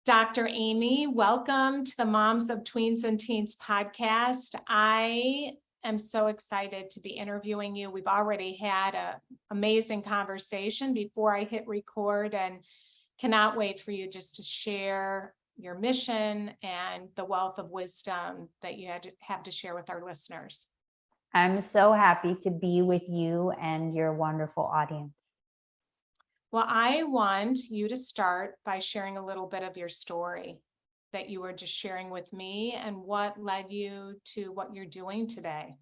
Dr. Amy, welcome to the Moms of Tweens and Teens podcast. I am so excited to be interviewing you. We've already had an amazing conversation before I hit record and cannot wait for you just to share your mission and the wealth of wisdom that you have to share with our listeners. I'm so happy to be with you and your wonderful audience. Well, I want you to start by sharing a little bit of your story that you were just sharing with me and what led you to what you're doing today.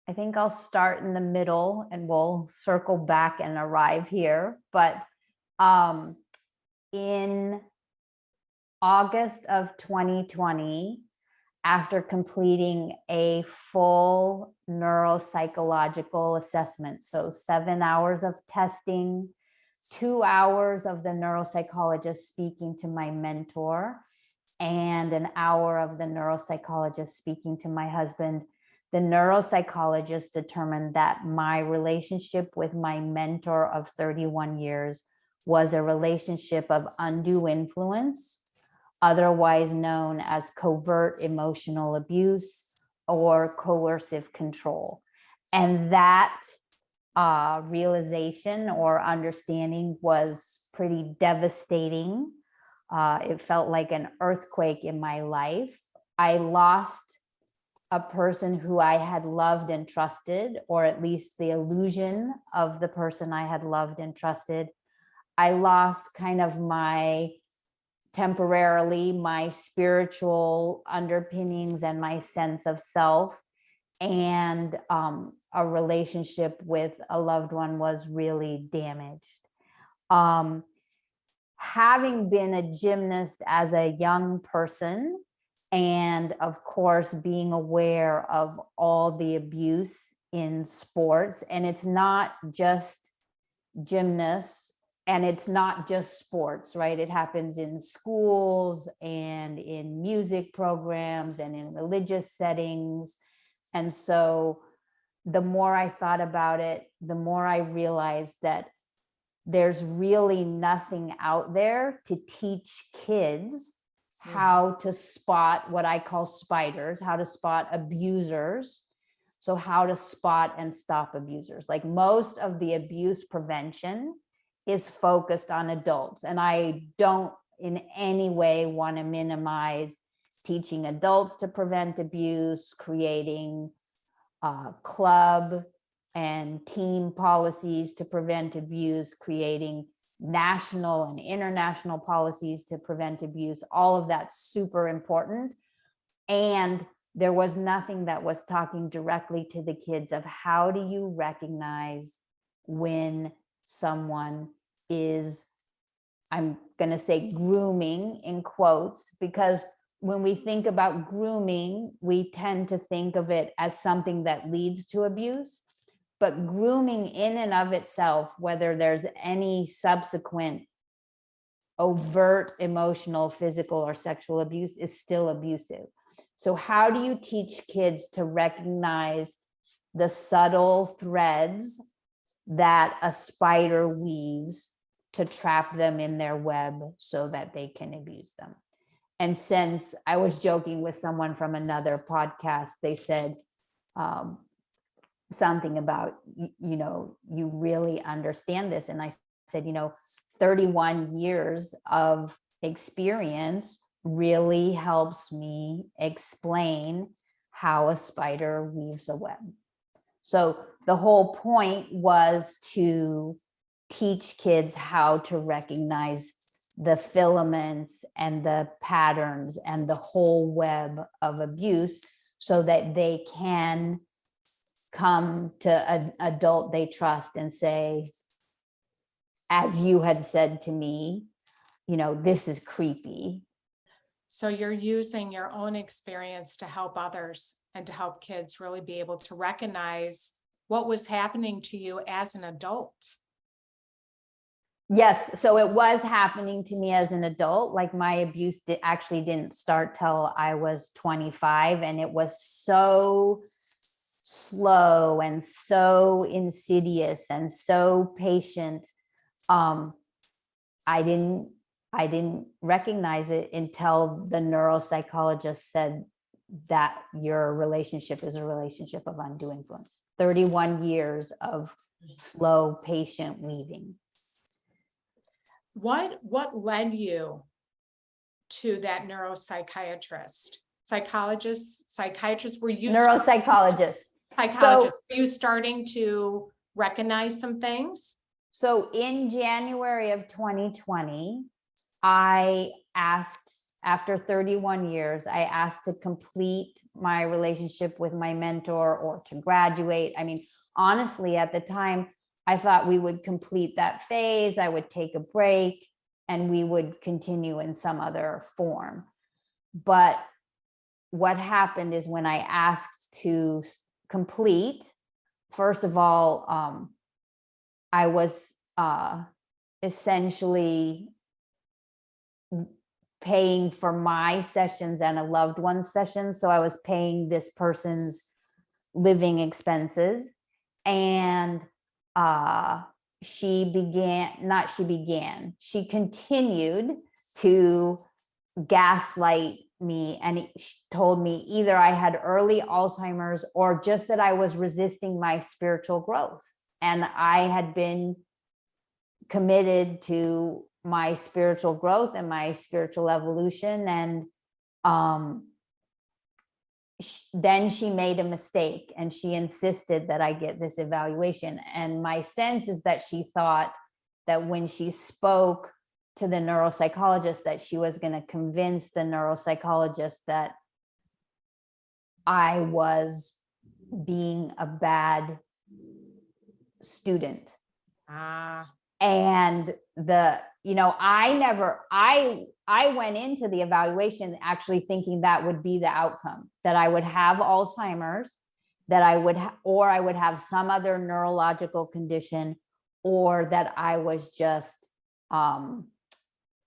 I think I'll start in the middle and we'll circle back and arrive here. But in August of 2020, after completing a full neuropsychological assessment, so 7 hours of testing, 2 hours of the neuropsychologist speaking to my mentor, and an hour of the neuropsychologist speaking to my husband, the neuropsychologist determined that my relationship with my mentor of 31 years was a relationship of undue influence, otherwise known as covert emotional abuse or coercive control. And that realization or understanding was pretty devastating. It felt like an earthquake in my life. I lost a person who I had loved and trusted, or at least the illusion of the person I had loved and trusted. I lost kind of temporarily my spiritual underpinnings and my sense of self, and a relationship with a loved one was really damaged. Having been a gymnast as a young person, and of course being aware of all the abuse in sports, and it's not just gymnasts and it's not just sports, right? It happens in schools and in music programs and in religious settings. And so the more I thought about it, the more I realized that there's really nothing out there to teach kids how to spot what I call spiders, how to spot abusers. So how to spot and stop abusers. Like most of the abuse prevention is focused on adults. And I don't in any way want to minimize teaching adults to prevent abuse, creating club and team policies to prevent abuse, creating national and international policies to prevent abuse. All of that's super important. And there was nothing that was talking directly to the kids of how do you recognize when someone is, I'm going to say grooming in quotes, because when we think about grooming, we tend to think of it as something that leads to abuse. But grooming in and of itself, whether there's any subsequent overt emotional, physical, or sexual abuse, is still abusive. So how do you teach kids to recognize the subtle threads that a spider weaves to trap them in their web so that they can abuse them? And since I was joking with someone from another podcast, they said something about, you really understand this. And I said, 31 years of experience really helps me explain how a spider weaves a web. So the whole point was to teach kids how to recognize the filaments and the patterns and the whole web of abuse so that they can come to an adult they trust and say, as you had said to me, this is creepy. So you're using your own experience to help others and to help kids really be able to recognize what was happening to you as an adult. Yes, so it was happening to me as an adult. Like my abuse actually didn't start till I was 25, and it was so slow and so insidious and so patient. I didn't I didn't recognize it until the neuropsychologist said that your relationship is a relationship of undue influence. 31 years of slow, patient weaving. What led you to that psychiatrist? Were you Neuropsychologist. psychologist? Were you starting to recognize some things? So in January of 2020, I asked, after 31 years, I asked to complete my relationship with my mentor or to graduate. I mean, honestly, at the time, I thought we would complete that phase, I would take a break, and we would continue in some other form. But what happened is when I asked to complete, first of all, I was essentially paying for my sessions and a loved one's sessions. So I was paying this person's living expenses. And she continued to gaslight me, and she told me either I had early Alzheimer's or just that I was resisting my spiritual growth. And I had been committed to my spiritual growth and my spiritual evolution. And then she made a mistake and she insisted that I get this evaluation. And my sense is that she thought that when she spoke to the neuropsychologist, that she was going to convince the neuropsychologist that I was being a bad student. And I went into the evaluation actually thinking that would be the outcome, that I would have Alzheimer's, that I would have some other neurological condition, or that I was just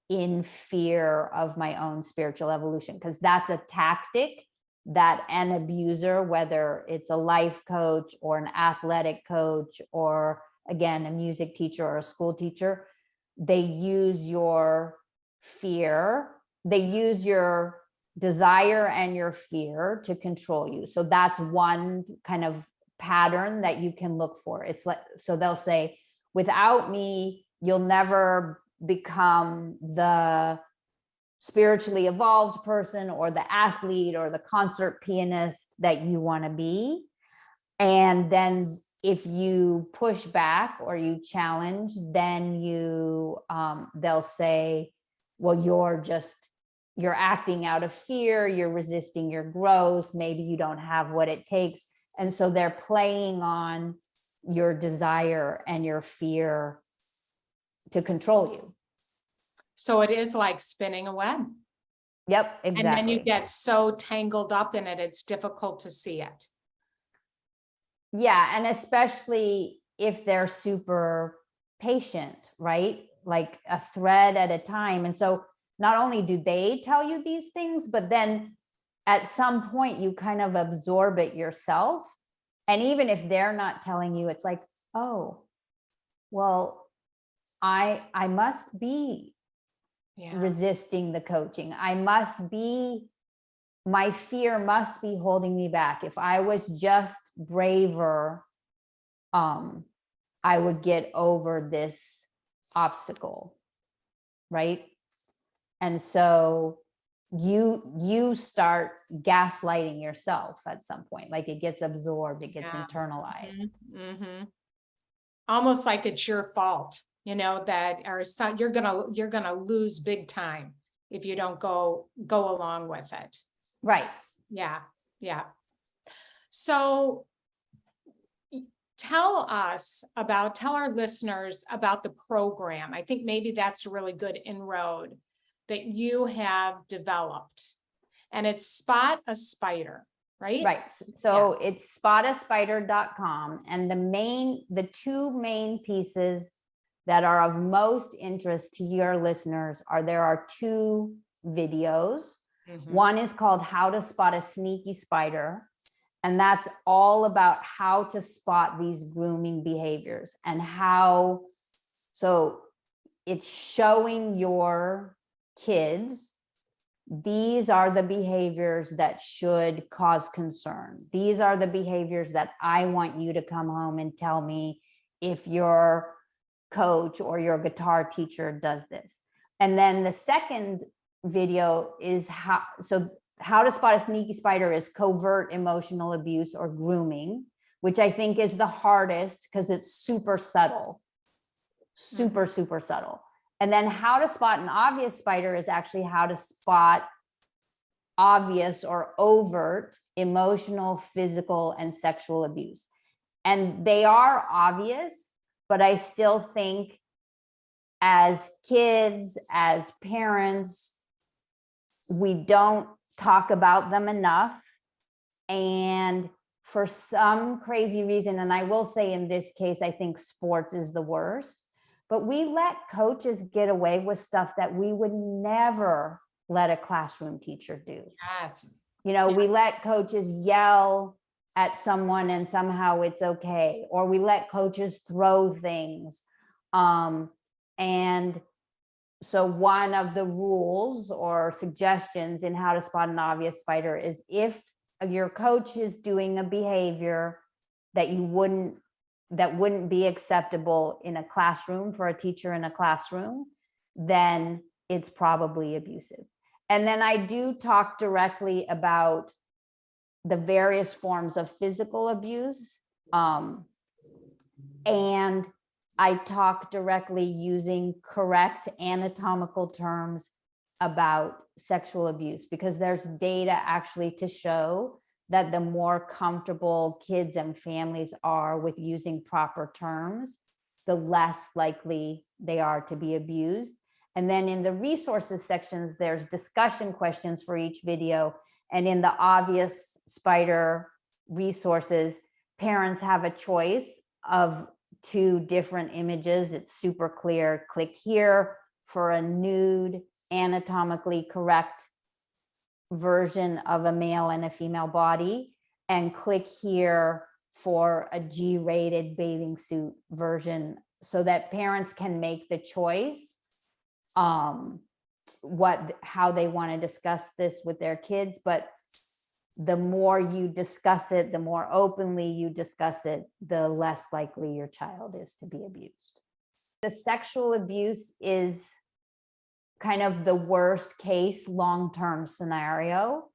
in fear of my own spiritual evolution, because that's a tactic that an abuser, whether it's a life coach or an athletic coach, or again, a music teacher or a school teacher, they use your fear, they use your desire and your fear to control you. So that's one kind of pattern that you can look for. It's like, so they'll say, without me, you'll never become the spiritually evolved person or the athlete or the concert pianist that you want to be. And then if you push back or you challenge, then they'll say, well, you're acting out of fear, you're resisting your growth, maybe you don't have what it takes. And so they're playing on your desire and your fear to control you. So it is like spinning a web. Yep, exactly. And then you get so tangled up in it, it's difficult to see it. Yeah, and especially if they're super patient, right? Like a thread at a time. And so not only do they tell you these things, but then at some point you kind of absorb it yourself. And even if they're not telling you, it's like, oh, well, I must be resisting the coaching. My fear must be holding me back. If I was just braver, I would get over this obstacle, right? And so you start gaslighting yourself at some point, like it gets absorbed, it gets internalized. Mm-hmm. Almost like it's your fault, that or some, you're gonna lose big time if you don't go along with it. Right. Yeah. So tell our listeners about the program. I think maybe that's a really good inroad that you have developed, and it's Spot a Spider, right? Right. So it's spotaspider.com. And the two main pieces that are of most interest to your listeners there are two videos. Mm-hmm. One is called How to Spot a Sneaky Spider. And that's all about how to spot these grooming behaviors and so it's showing your kids, these are the behaviors that should cause concern. These are the behaviors that I want you to come home and tell me if your coach or your guitar teacher does this. And then the second video is how to spot a sneaky spider is covert emotional abuse or grooming, which I think is the hardest because it's super subtle, super subtle. And then how to spot an obvious spider is actually how to spot obvious or overt emotional, physical, and sexual abuse. And they are obvious, but I still think as kids, as parents, we don't talk about them enough. And for some crazy reason, and I will say in this case, I think sports is the worst, but we let coaches get away with stuff that we would never let a classroom teacher do. Yes. You know, we let coaches yell at someone and somehow it's okay, or we let coaches throw things. And so one of the rules or suggestions in how to spot an obvious spider is if your coach is doing a behavior that wouldn't be acceptable in a classroom for a teacher in a classroom, then it's probably abusive. And then I do talk directly about the various forms of physical abuse. And I talk directly using correct anatomical terms about sexual abuse, because there's data actually to show that the more comfortable kids and families are with using proper terms, the less likely they are to be abused. And then in the resources sections, there's discussion questions for each video. And in the obvious spider resources, parents have a choice of 2 different images. It's super clear. Click here for a nude, anatomically correct version of a male and a female body, and click here for a G-rated bathing suit version, so that parents can make the choice how they want to discuss this with their kids. But the more you discuss it, the more openly you discuss it, the less likely your child is to be abused. The sexual abuse is kind of the worst case long-term scenario.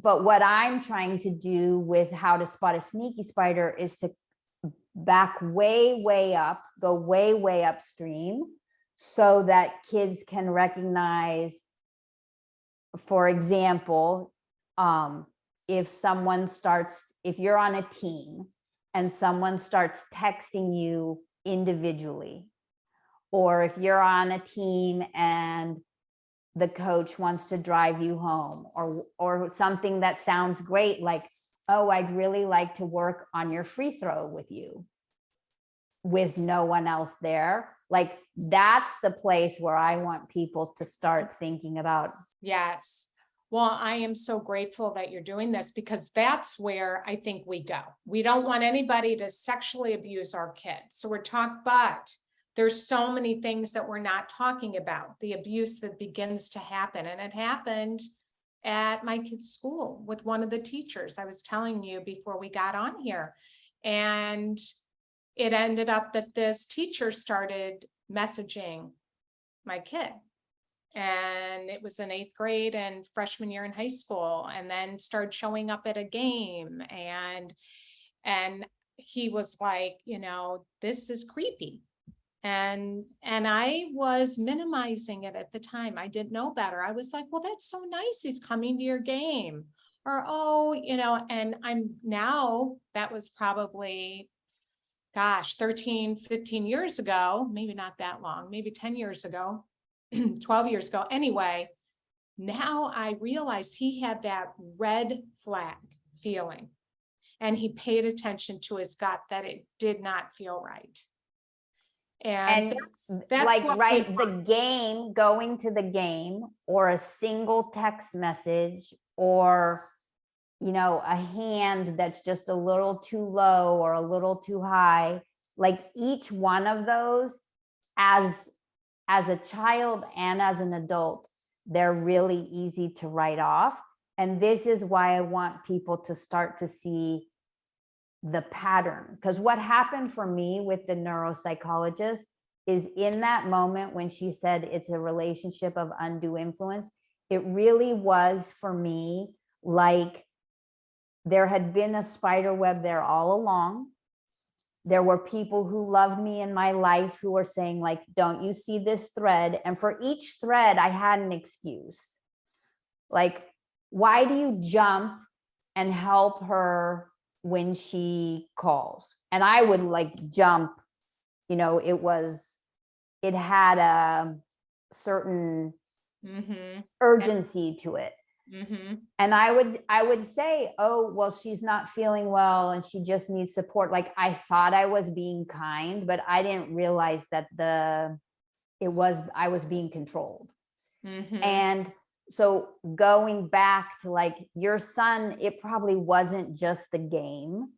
But what I'm trying to do with how to spot a sneaky spider is to back way up, go way upstream, so that kids can recognize, for example, if you're on a team and someone starts texting you individually, or if you're on a team and the coach wants to drive you home, or something that sounds great, like, oh, I'd really like to work on your free throw with you, with no one else there. Like, that's the place where I want people to start thinking about. Yes. Well, I am so grateful that you're doing this, because that's where I think we go. We don't want anybody to sexually abuse our kids. So but there's so many things that we're not talking about, the abuse that begins to happen. And it happened at my kid's school with one of the teachers I was telling you before we got on here. And it ended up that this teacher started messaging my kid. And it was in 8th grade and freshman year in high school, and then started showing up at a game. And he was like, this is creepy. And I was minimizing it at the time. I didn't know better. I was like, well, that's so nice, he's coming to your game. Or, and I'm now, that was probably, 13, 15 years ago, maybe not that long, maybe 10 years ago, 12 years ago. Anyway, now I realized he had that red flag feeling, and he paid attention to his gut that it did not feel right. And that's like, what the game, going to the game, or a single text message, or, a hand that's just a little too low or a little too high, like each one of those, as as a child and as an adult, they're really easy to write off. And this is why I want people to start to see the pattern. Because what happened for me with the neuropsychologist is in that moment when she said it's a relationship of undue influence, it really was for me like there had been a spider web there all along. There were people who loved me in my life who were saying, like, don't you see this thread? And for each thread, I had an excuse. Like, why do you jump and help her when she calls? And I would like jump, you know, it had a certain urgency to it. And I would say, oh, well, she's not feeling well and she just needs support. Like, I thought I was being kind, but I didn't realize that I was being controlled. And so going back to like your son, it probably wasn't just the game,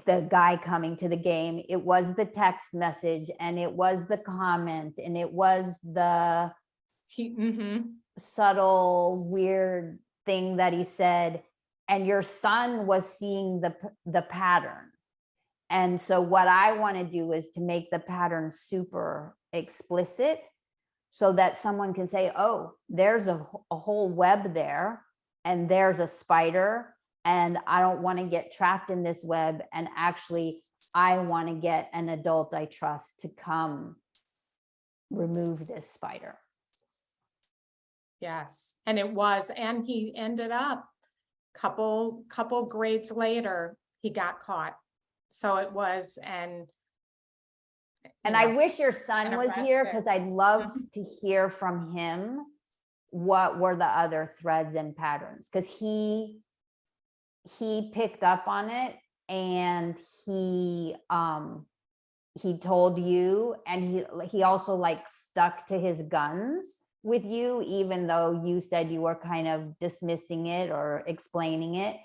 the guy coming to the game. It was the text message, and it was the comment, and it was the subtle, weird thing that he said. And your son was seeing the pattern. And so what I want to do is to make the pattern super explicit so that someone can say, oh, there's a whole web there, and there's a spider, and I don't want to get trapped in this web. And actually, I want to get an adult I trust to come remove this spider. Yes, and it was, and he ended up couple grades later, he got caught. So it was, and I wish your son was here, because I'd love to hear from him what were the other threads and patterns, because he picked up on it, and he told you, and he also like stuck to his guns with you, even though you said you were kind of dismissing it or explaining it.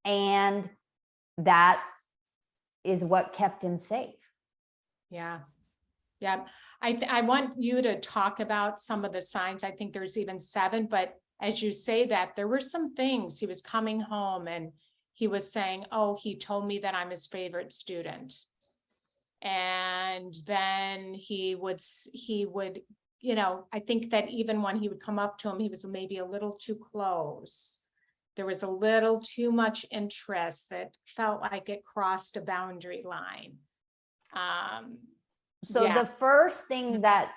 And that is what kept him safe. Yeah. Yeah. I want you to talk about some of the signs. I think there's even 7, but as you say that, there were some things. He was coming home and he was saying, oh, he told me that I'm his favorite student. And then he would, you know, I think that even when he would come up to him, he was maybe a little too close. There was a little too much interest that felt like it crossed a boundary line. So the first thing that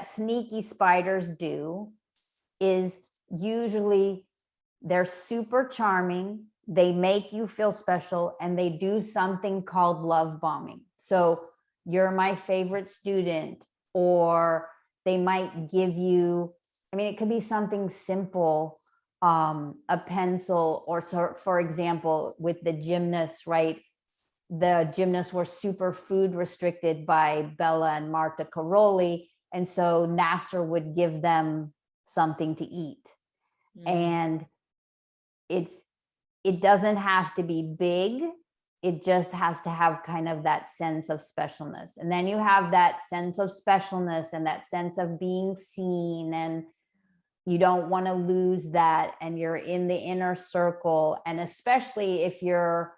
sneaky spiders do is usually they're super charming. They make you feel special, and they do something called love bombing. So you're my favorite student, or they might give you, I mean, it could be something simple, a pencil, or so, for example, with the gymnasts, right? The gymnasts were super food restricted by Bella and Marta Caroli. And so Nasser would give them something to eat. And it doesn't have to be big. It just has to have kind of that sense of specialness. And then you have that sense of specialness and that sense of being seen, and you don't want to lose that. And you're in the inner circle. And especially if you're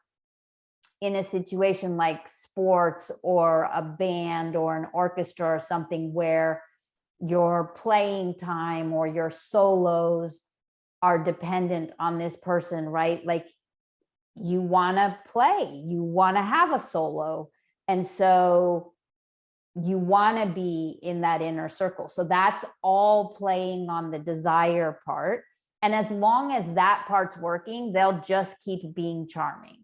in a situation like sports or a band or an orchestra or something where your playing time or your solos are dependent on this person, right? Like, you want to play, you want to have a solo. And so you want to be in that inner circle. So that's all playing on the desire part. And as long as that part's working, they'll just keep being charming.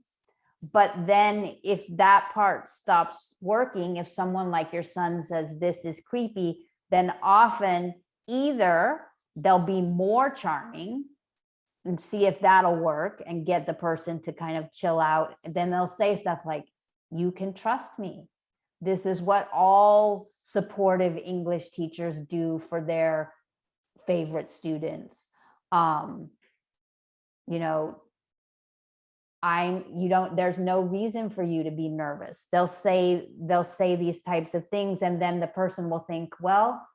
But then if that part stops working, if someone like your son says, this is creepy, then often either they'll be more charming and see if that'll work and get the person to kind of chill out. And then they'll say stuff like, you can trust me. This is what all supportive English teachers do for their favorite students. You know, there's no reason for you to be nervous. They'll say these types of things. And then the person will think, well,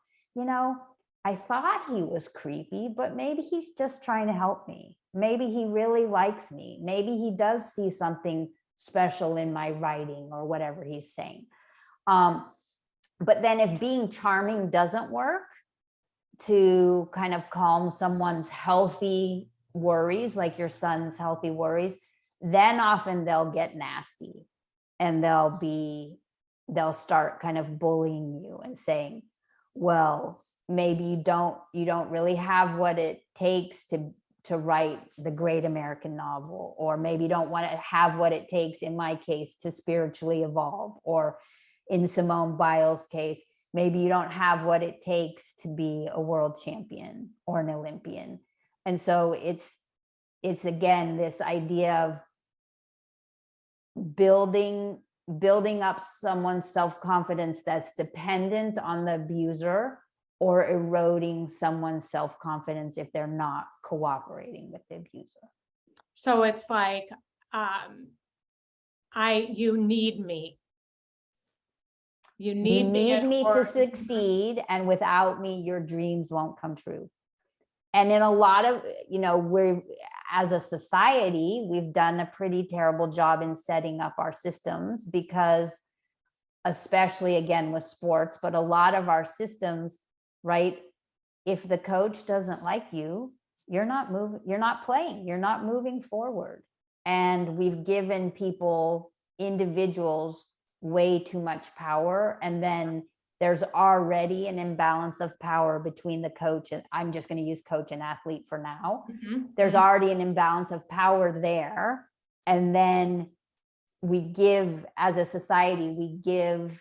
I thought he was creepy, but maybe he's just trying to help me. Maybe he really likes me. Maybe he does see something special in my writing or whatever he's saying. But then if being charming doesn't work to kind of calm someone's healthy worries, like your son's healthy worries, then often they'll get nasty and they'll start kind of bullying you and saying, well, maybe you don't really have what it takes to write the great American novel, or maybe you don't want to have what it takes, in my case, to spiritually evolve, or in Simone Biles' case, maybe you don't have what it takes to be a world champion or an Olympian. And so it's again, this idea of building up someone's self-confidence that's dependent on the abuser, or eroding someone's self-confidence if they're not cooperating with the abuser. So it's like, you need me. You need me to succeed, and without me, your dreams won't come true. And in a lot of, we're, as a society, we've done a pretty terrible job in setting up our systems, because especially again with sports, but a lot of our systems, right? If the coach doesn't like you, you're not playing, you're not moving forward. And we've given individuals way too much power. And then there's already an imbalance of power between the coach, and I'm just going to use coach and athlete for now. There's already an imbalance of power there. And then as a society, we give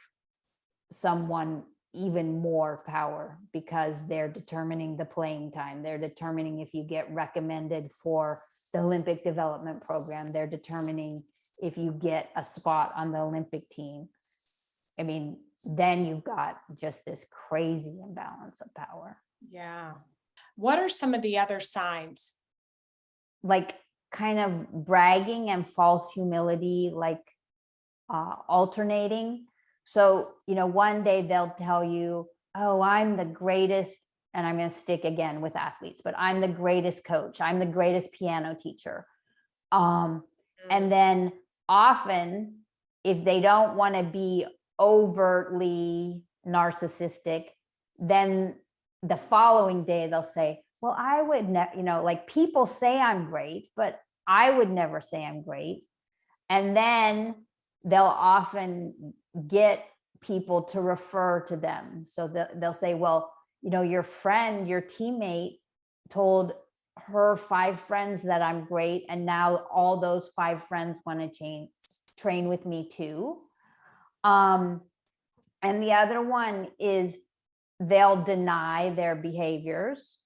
someone even more power, because they're determining the playing time. They're determining if you get recommended for the Olympic development program. They're determining if you get a spot on the Olympic team. I mean, then you've got just this crazy imbalance of power. Yeah. What are some of the other signs? Like kind of bragging and false humility, like alternating. So, one day they'll tell you, oh, I'm the greatest, and I'm going to stick again with athletes, but I'm the greatest coach. I'm the greatest piano teacher. And then often, if they don't want to be overtly narcissistic, then the following day they'll say, well, I would never, like people say I'm great, but I would never say I'm great. And then they'll often get people to refer to them. So they'll say, well, your friend, your teammate told her 5 friends that I'm great, and now all those 5 friends want to train with me too. And the other one is they'll deny their behaviors.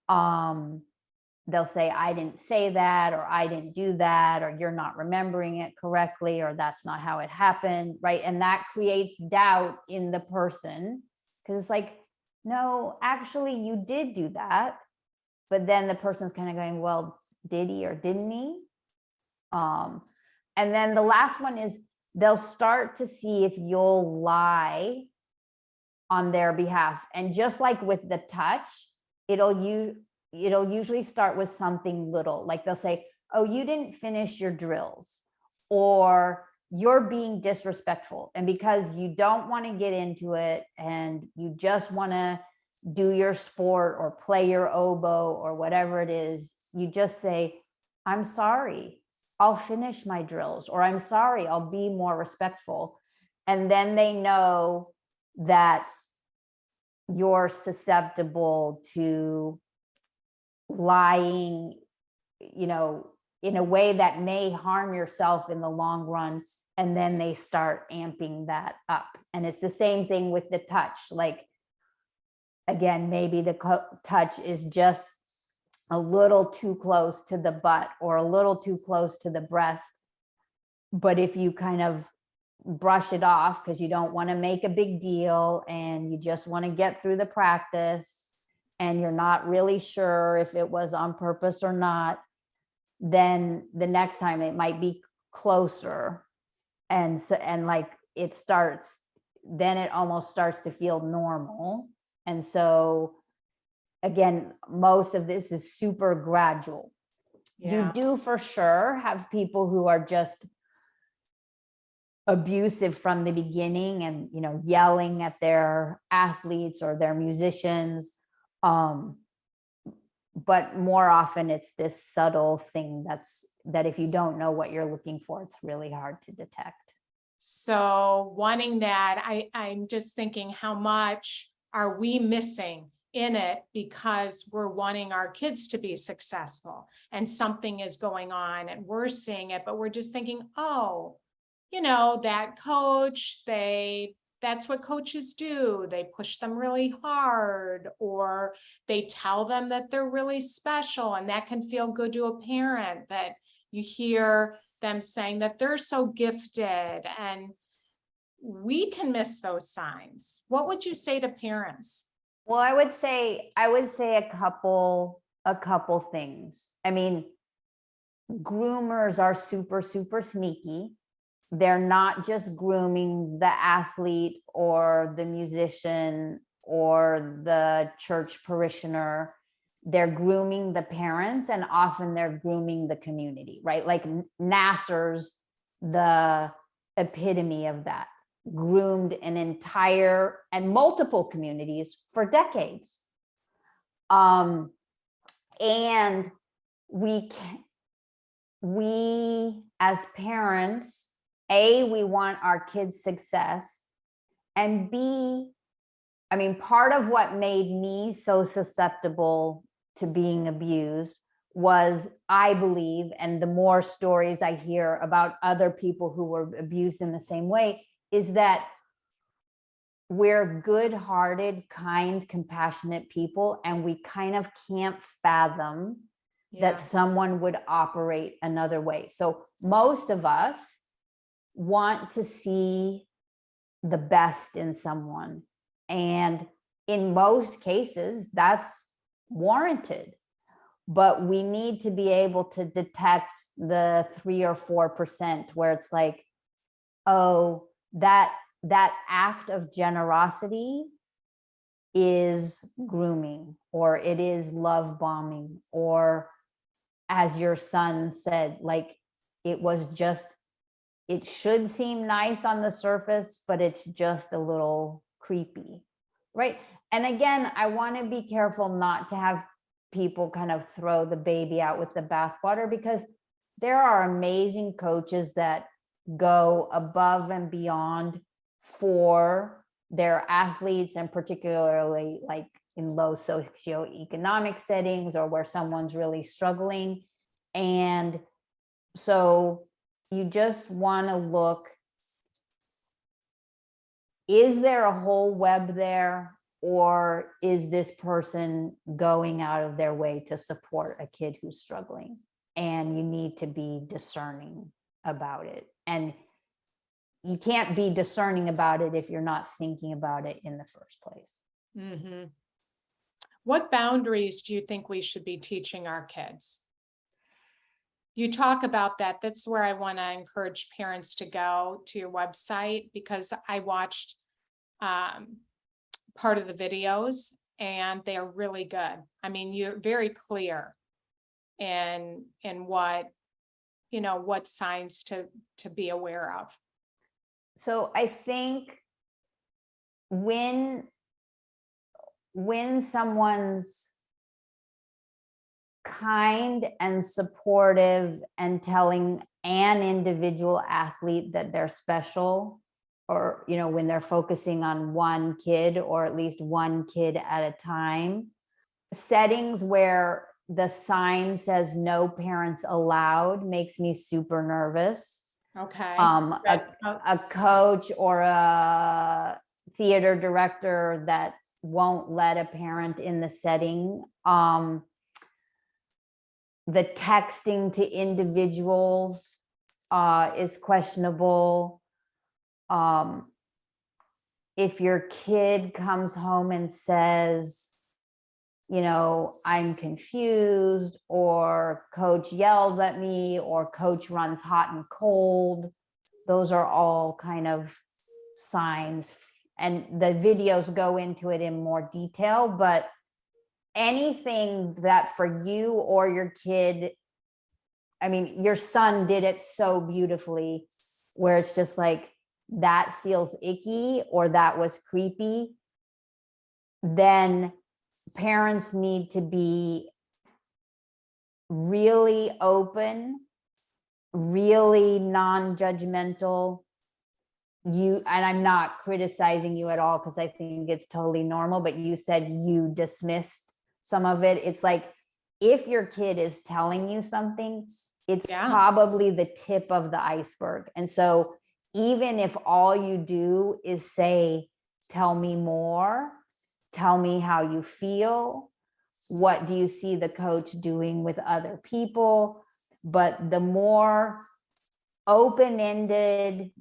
They'll say, I didn't say that, or I didn't do that, or you're not remembering it correctly, or that's not how it happened, right? And that creates doubt in the person, because it's like, no, actually you did do that. But then the person's kind of going, well, did he or didn't he? And then the last one is they'll start to see if you'll lie on their behalf. And just like with the touch, it'll usually start with something little, like they'll say, oh, you didn't finish your drills, or you're being disrespectful. And because you don't want to get into it and you just want to do your sport or play your oboe or whatever it is, you just say, I'm sorry, I'll finish my drills, or I'm sorry, I'll be more respectful. And then they know that you're susceptible to lying, in a way that may harm yourself in the long run. And then they start amping that up. And it's the same thing with the touch. Like, again, maybe the touch is just a little too close to the butt or a little too close to the breast. But if you kind of brush it off because you don't want to make a big deal and you just want to get through the practice and you're not really sure if it was on purpose or not, then the next time it might be closer. And so, and like it starts, then it almost starts to feel normal. And so again, most of this is super gradual. You Yeah. do for sure have people who are just abusive from the beginning and, you know, yelling at their athletes or their musicians. But more often it's this subtle thing that if you don't know what you're looking for, it's really hard to detect. So wanting that, I'm just thinking, how much are we missing in it because we're wanting our kids to be successful and something is going on and we're seeing it, but we're just thinking, oh, you know, that coach, that's what coaches do. They push them really hard, or they tell them that they're really special, and that can feel good to a parent, that you hear them saying that they're so gifted, and we can miss those signs. What would you say to parents? Well, I would say a couple things. I mean, groomers are super, super sneaky. They're not just grooming the athlete or the musician or the church parishioner. They're grooming the parents, and often they're grooming the community, right? Like Nasser's the epitome of that. Groomed an entire and multiple communities for decades. And we as parents, we want our kids' success, and B, I mean, part of what made me so susceptible to being abused was, I believe, and the more stories I hear about other people who were abused in the same way, is that we're good-hearted, kind, compassionate people, and we kind of can't fathom that someone would operate another way. So most of us want to see the best in someone. And in most cases, that's warranted. But we need to be able to detect the 3 or 4% where it's like, oh, that act of generosity is grooming, or it is love bombing, or as your son said, like it should seem nice on the surface, but it's just a little creepy, right? And again, I want to be careful not to have people kind of throw the baby out with the bathwater, because there are amazing coaches that go above and beyond for their athletes, and particularly like in low socioeconomic settings or where someone's really struggling. And so you just want to look, is there a whole web there, or is this person going out of their way to support a kid who's struggling? And you need to be discerning about it. And you can't be discerning about it if you're not thinking about it in the first place. Mm-hmm. What boundaries do you think we should be teaching our kids? You talk about that. That's where I want to encourage parents to go to your website, because I watched part of the videos and they are really good. I mean, you're very clear in what, you know, what signs to be aware of. So I think when someone's kind and supportive and telling an individual athlete that they're special, or, you know, when they're focusing on one kid, or at least one kid at a time, settings where the sign says no parents allowed makes me super nervous. Okay. A coach or a theater director that won't let a parent in the setting. The texting to individuals is questionable. If your kid comes home and says, I'm confused, or coach yells at me, or coach runs hot and cold. Those are all kind of signs. And the videos go into it in more detail, but anything that for you or your kid, your son did it so beautifully, where it's just like, that feels icky or that was creepy, then parents need to be really open, really non-judgmental. And I'm not criticizing you at all, because I think it's totally normal, but you said you dismissed some of it. It's like, if your kid is telling you something, it's probably the tip of the iceberg. And so even if all you do is say, tell me more, tell me how you feel, what do you see the coach doing with other people? But the more open-ended,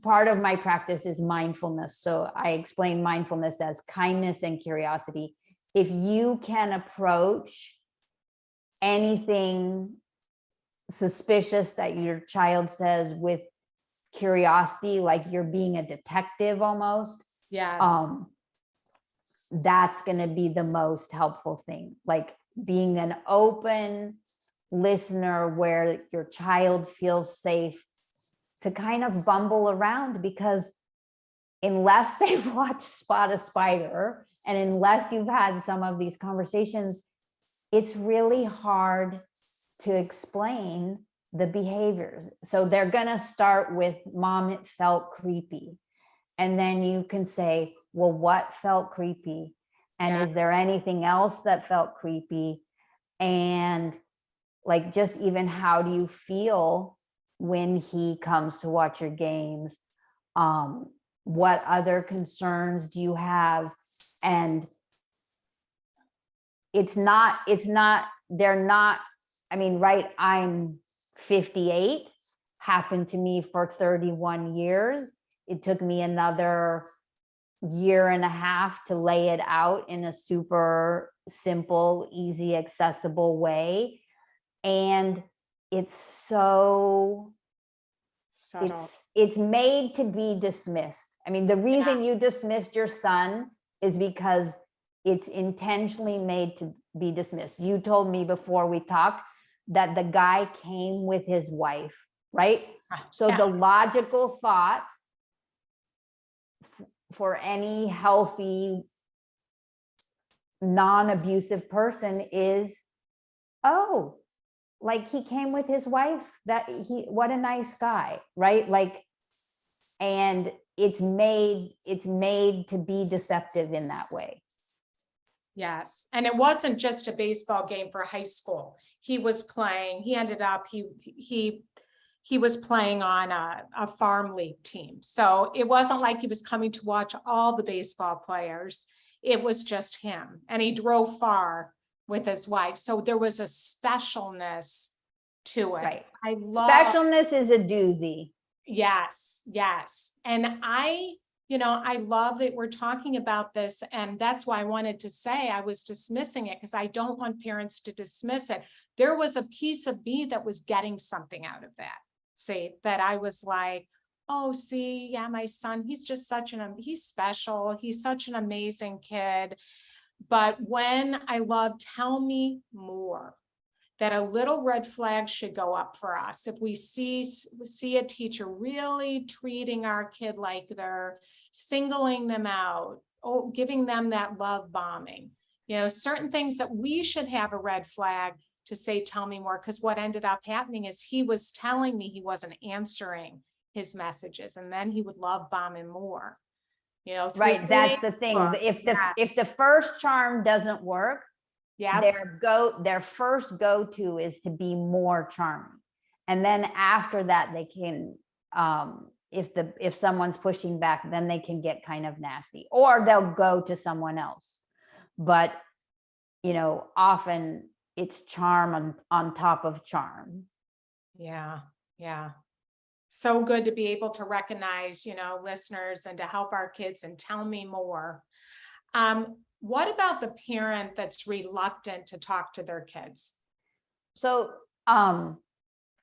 part of my practice is mindfulness. So I explain mindfulness as kindness and curiosity. If you can approach anything suspicious that your child says with curiosity, like you're being a detective almost, that's going to be the most helpful thing. Like being an open listener where your child feels safe to kind of bumble around, because unless they've watched Spot a Spider, and unless you've had some of these conversations, it's really hard to explain the behaviors. So they're going to start with, mom, it felt creepy. And then you can say, well, what felt creepy? And is there anything else that felt creepy? And like, just even, how do you feel when he comes to watch your games? What other concerns do you have? And they're not, right, I'm 58, happened to me for 31 years. It took me another year and a half to lay it out in a super simple, easy, accessible way. And it's so subtle. It's made to be dismissed. The reason you dismissed your son is because it's intentionally made to be dismissed. You told me before we talked that the guy came with his wife, right? So the logical thought for any healthy, non-abusive person is, oh, like he came with his wife, what a nice guy, right? Like, and it's made to be deceptive in that way. Yes. And it wasn't just a baseball game for high school. He was playing, he was playing on a farm league team. So it wasn't like he was coming to watch all the baseball players. It was just him. And he drove far with his wife. So there was a specialness to it. Right. Specialness is a doozy. Yes. Yes. And I love that we're talking about this. And that's why I wanted to say I was dismissing it, because I don't want parents to dismiss it. There was a piece of me that was getting something out of that. See, that I was like, oh, see, yeah, my son, he's just he's special. He's such an amazing kid. But when I love, tell me more, that a little red flag should go up for us. If we see a teacher really treating our kid like they're singling them out, giving them that love bombing, certain things that we should have a red flag to say, tell me more. Because what ended up happening is he was telling me he wasn't answering his messages, and then he would love bomb him more. Right. That's the thing. If the first charm doesn't work, their first go-to is to be more charming. And then after that, they can, if someone's pushing back, then they can get kind of nasty, or they'll go to someone else. But, often it's charm on top of charm. Yeah. Yeah. So good to be able to recognize, listeners, and to help our kids and tell me more. What about the parent that's reluctant to talk to their kids? So I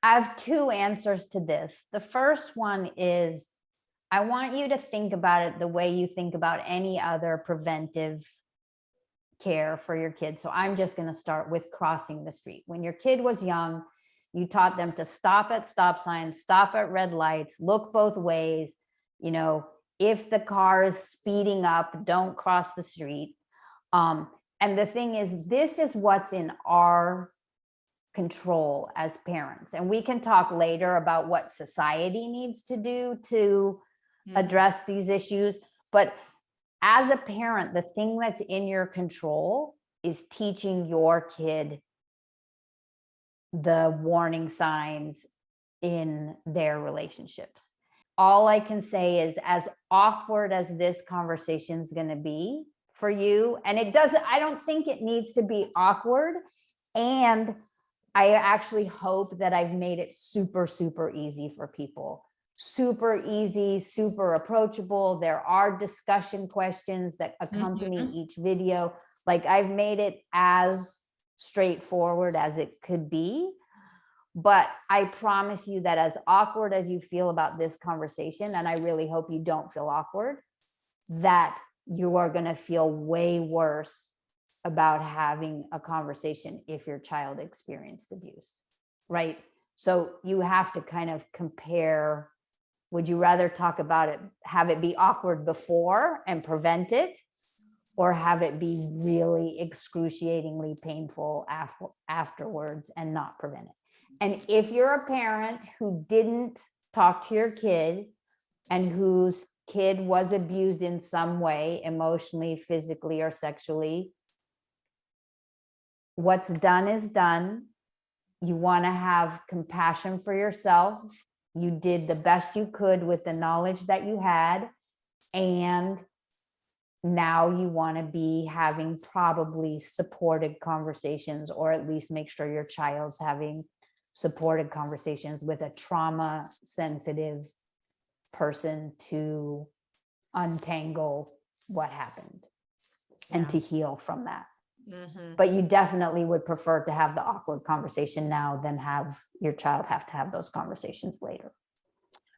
have two answers to this. The first one is, I want you to think about it the way you think about any other preventive care for your kid. So I'm just going to start with crossing the street. When your kid was young, you taught them to stop at stop signs, stop at red lights, look both ways. You know, if the car is speeding up, don't cross the street. And the thing is, this is what's in our control as parents. And we can talk later about what society needs to do to address these issues. But as a parent, the thing that's in your control is teaching your kid the warning signs in their relationships. All I can say is, as awkward as this conversation is going to be for you, and I don't think it needs to be awkward. And I actually hope that I've made it super, super easy for people. Super easy, super approachable. There are discussion questions that accompany each video. Like, I've made it as straightforward as it could be. But I promise you that as awkward as you feel about this conversation, and I really hope you don't feel awkward, that you are going to feel way worse about having a conversation if your child experienced abuse, right? So you have to kind of compare. Would you rather talk about it, have it be awkward before and prevent it, or have it be really excruciatingly painful afterwards and not prevent it? And if you're a parent who didn't talk to your kid and whose kid was abused in some way, emotionally, physically, or sexually, what's done is done. You want to have compassion for yourself. You did the best you could with the knowledge that you had. And now you want to be having probably supported conversations, or at least make sure your child's having supported conversations with a trauma sensitive person to untangle what happened and to heal from that. But you definitely would prefer to have the awkward conversation now than have your child have to have those conversations later.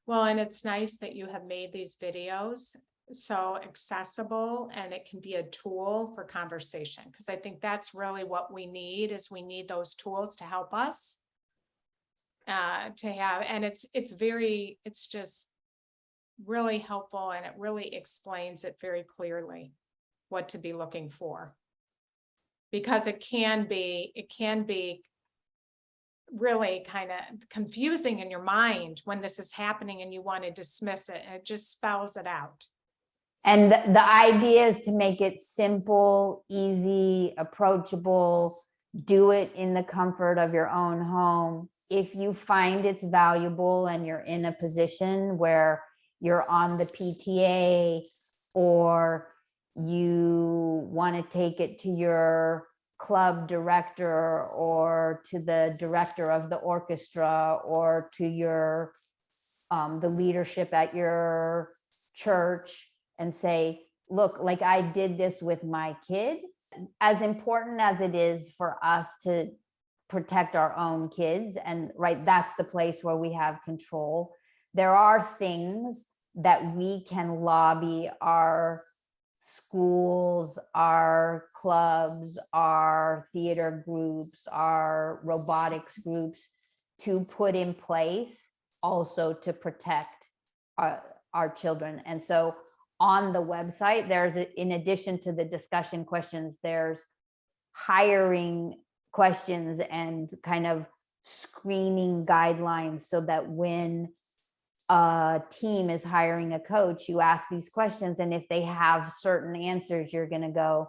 Well, and it's nice that you have made these videos so accessible, and it can be a tool for conversation, because I think that's really what we need, is we need those tools to help us to have, and it's just really helpful, and it really explains it very clearly what to be looking for, because it can be really kind of confusing in your mind when this is happening and you want to dismiss it, and it just spells it out. And the idea is to make it simple, easy, approachable. Do it in the comfort of your own home. If you find it's valuable and you're in a position where you're on the PTA, or you want to take it to your club director, or to the director of the orchestra, or to your the leadership at your church, and say, look, like, I did this with my kid. As important as it is for us to protect our own kids, and right, that's the place where we have control, there are things that we can lobby our schools, our clubs, our theater groups, our robotics groups to put in place also to protect our children. And so on the website, there's, in addition to the discussion questions, there's hiring questions and kind of screening guidelines, so that when a team is hiring a coach, you ask these questions, and if they have certain answers, you're going to go,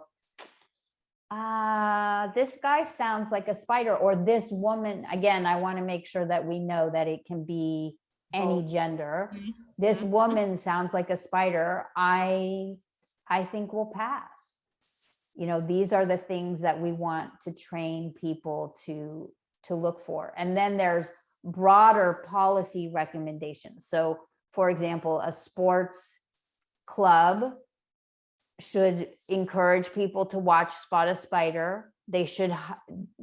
this guy sounds like a spider, or this woman, again, I want to make sure that we know that it can be any gender. This woman sounds like a spider. I think we'll pass. You know, these are the things that we want to train people to look for. And then there's broader policy recommendations. So, for example, a sports club should encourage people to watch Spot a Spider. They should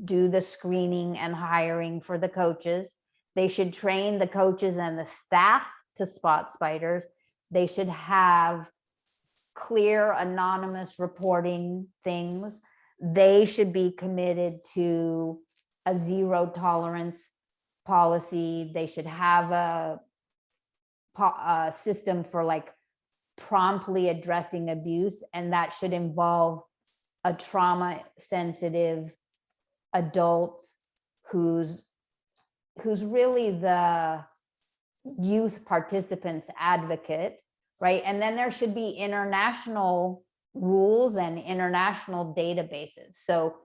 do the screening and hiring for the coaches. They should train the coaches and the staff to spot spiders. They should have clear anonymous reporting things. They should be committed to a zero tolerance policy. They should have a system for like promptly addressing abuse, and that should involve a trauma sensitive adult who's really the youth participants advocate, right? And then there should be international rules and international databases. So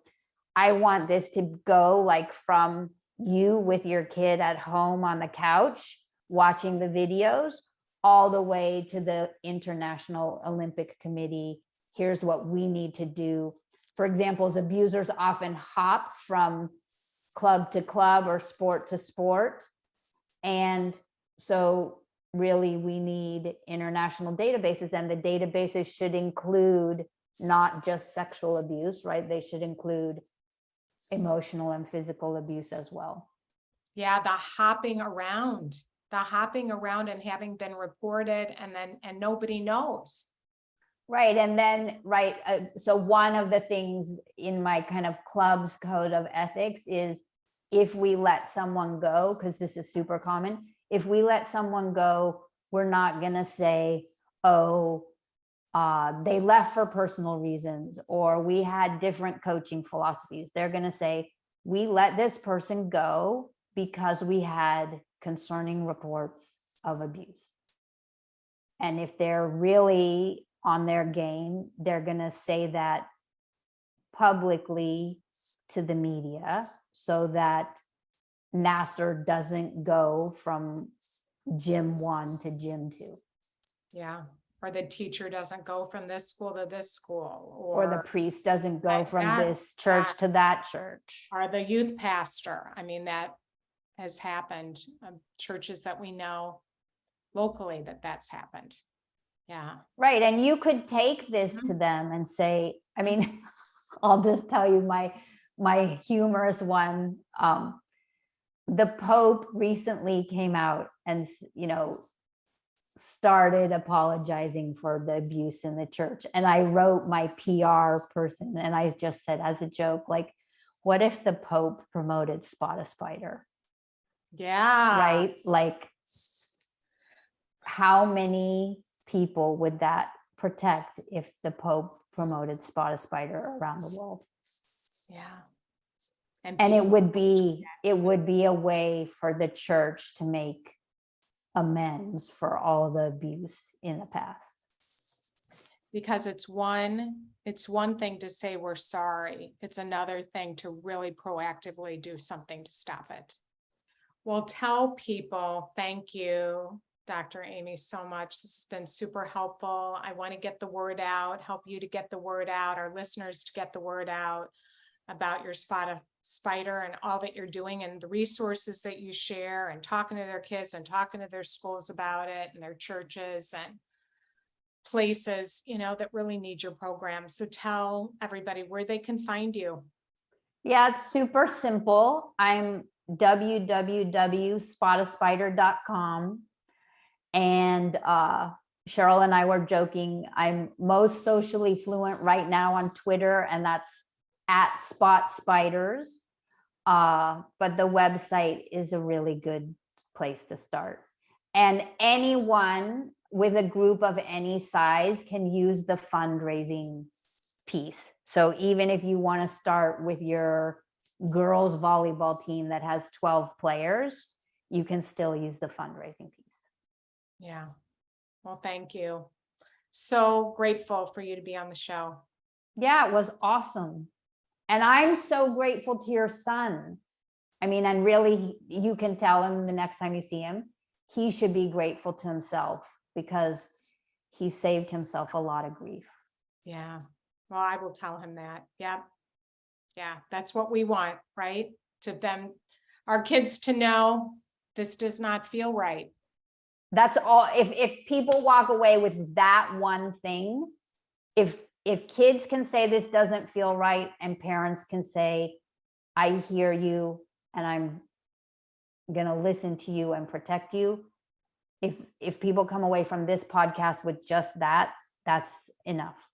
I want this to go like from you with your kid at home on the couch watching the videos all the way to the International Olympic Committee. Here's what we need to do. For example, as abusers often hop from club to club or sport to sport. And so really we need international databases, and the databases should include not just sexual abuse, right? They should include emotional and physical abuse as well. Yeah, the hopping around and having been reported and nobody knows. Right. And then, right. So one of the things in my kind of club's code of ethics is if we let someone go, because this is super common, if we let someone go, we're not going to say, oh, they left for personal reasons, or we had different coaching philosophies. They're going to say, we let this person go because we had concerning reports of abuse. And if they're really on their game, they're going to say that publicly to the media so that Nasser doesn't go from gym 1 to gym 2. Yeah. Or the teacher doesn't go from this school to this school, or the priest doesn't go from this church to that church, or the youth pastor. I mean, that has happened. Churches that we know locally that's happened. Yeah. Right. And you could take this to them and say, I mean, I'll just tell you my humorous one. The Pope recently came out and, started apologizing for the abuse in the church. And I wrote my PR person and I just said as a joke, like, what if the Pope promoted Spot a Spider? Yeah. Right. Like, how many people would that protect if the Pope promoted Spot a Spider around the world? Yeah. And it would be a way for the church to make amends for all the abuse in the past. Because it's one thing to say we're sorry. It's another thing to really proactively do something to stop it. Well, tell people, thank you, Dr. Amy, so much. This has been super helpful. I want to get the word out, help you to get the word out, our listeners to get the word out about your Spot a Spider and all that you're doing and the resources that you share, and talking to their kids and talking to their schools about it and their churches and places, that really need your program. So tell everybody where they can find you. Yeah, it's super simple. I'm www.spotaspider.com. And Cheryl and I were joking. I'm most socially fluent right now on Twitter, and that's @SpotSpiders. But the website is a really good place to start. And anyone with a group of any size can use the fundraising piece. So even if you want to start with your girls volleyball team that has 12 players, you can still use the fundraising piece. Yeah. Well, thank you. So grateful for you to be on the show. Yeah, it was awesome. And I'm so grateful to your son. I mean, and really, you can tell him the next time you see him, he should be grateful to himself because he saved himself a lot of grief. Yeah. Well, I will tell him that. Yeah. Yeah. That's what we want, right? To them, our kids to know this does not feel right. That's all. If people walk away with that one thing, if kids can say this doesn't feel right, and parents can say, I hear you and I'm gonna listen to you and protect you. If people come away from this podcast with just that, that's enough.